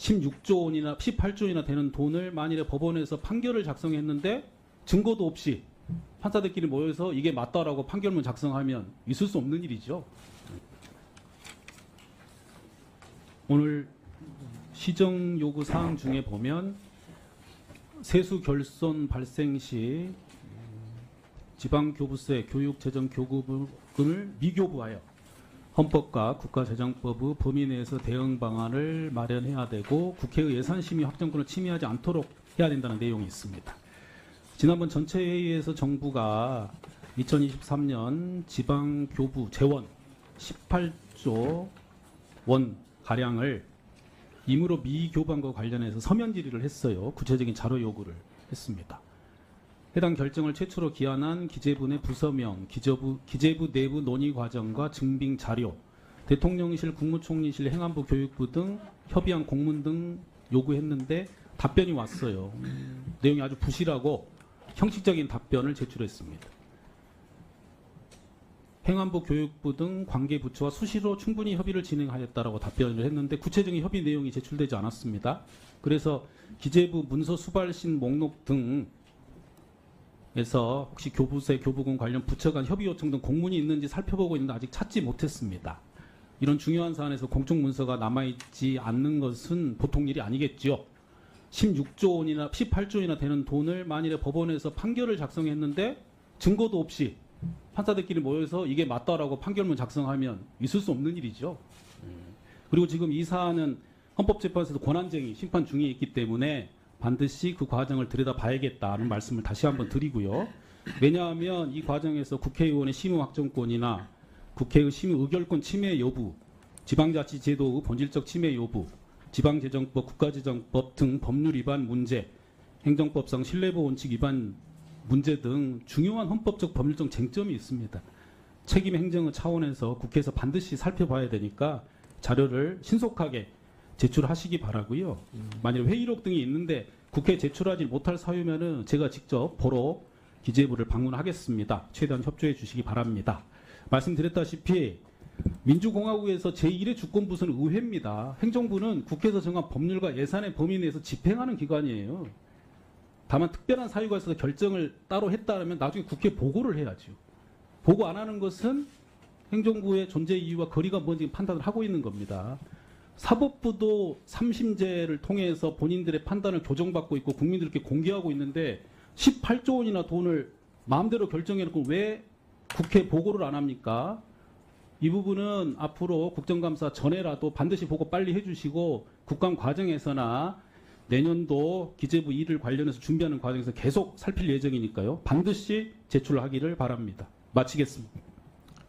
16조 원이나 18조 원이나 되는 돈을 만일에 법원에서 판결을 작성했는데 증거도 없이 판사들끼리 모여서 이게 맞다라고 판결문 작성하면 있을 수 없는 일이죠. 오늘 시정 요구 사항 중에 보면 세수 결손 발생 시 지방교부세 교육재정교부금을 미교부하여 헌법과 국가재정법의 범위 내에서 대응 방안을 마련해야 되고 국회의 예산심의 확정권을 침해하지 않도록 해야 된다는 내용이 있습니다. 지난번 전체 회의에서 정부가 2023년 지방교부 재원 18조 원 가량을 임으로 미교부함과 관련해서 서면 질의를 했어요. 구체적인 자료 요구를 했습니다. 해당 결정을 최초로 기한한 기재부 내 부서명, 기재부 내부 논의 과정과 증빙 자료, 대통령실, 국무총리실, 행안부, 교육부 등 협의한 공문 등 요구했는데 답변이 왔어요. 내용이 아주 부실하고 형식적인 답변을 제출했습니다. 행안부, 교육부 등 관계부처와 수시로 충분히 협의를 진행하였다라고 답변을 했는데 구체적인 협의 내용이 제출되지 않았습니다. 그래서 기재부 문서 수발신 목록 등에서 혹시 교부세, 교부금 관련 부처 간 협의 요청 등 공문이 있는지 살펴보고 있는데 아직 찾지 못했습니다. 이런 중요한 사안에서 공적 문서가 남아있지 않는 것은 보통 일이 아니겠죠. 16조 원이나 18조 원이나 되는 돈을 만일에 법원에서 판결을 작성했는데 증거도 없이 판사들끼리 모여서 이게 맞다라고 판결문 작성하면 있을 수 없는 일이죠. 그리고 지금 이 사안은 헌법재판소에서 권한쟁의 심판 중에 있기 때문에 반드시 그 과정을 들여다봐야겠다는 말씀을 다시 한번 드리고요. 왜냐하면 이 과정에서 국회의원의 심의 확정권이나 국회의 심의 의결권 침해 여부, 지방자치제도의 본질적 침해 여부, 지방재정법, 국가재정법 등 법률 위반 문제, 행정법상 신뢰보호 원칙 위반 문제 등 중요한 헌법적 법률적 쟁점이 있습니다. 책임 행정의 차원에서 국회에서 반드시 살펴봐야 되니까 자료를 신속하게 제출하시기 바라고요. 만일 회의록 등이 있는데 국회에 제출하지 못할 사유면은 제가 직접 보러 기재부를 방문하겠습니다. 최대한 협조해 주시기 바랍니다. 말씀드렸다시피 민주공화국에서 제1의 주권부서는 의회입니다. 행정부는 국회에서 정한 법률과 예산의 범위 내에서 집행하는 기관이에요. 다만 특별한 사유가 있어서 결정을 따로 했다면 나중에 국회에 보고를 해야죠. 보고 안 하는 것은 행정부의 존재 이유와 거리가 뭔지 판단을 하고 있는 겁니다. 사법부도 3심제를 통해서 본인들의 판단을 교정받고 있고 국민들께 공개하고 있는데 18조 원이나 돈을 마음대로 결정해놓고 왜 국회에 보고를 안 합니까? 이 부분은 앞으로 국정감사 전에라도 반드시 보고 빨리 해주시고 국감 과정에서나 내년도 기재부 일을 관련해서 준비하는 과정에서 계속 살필 예정이니까요. 반드시 제출하기를 바랍니다. 마치겠습니다.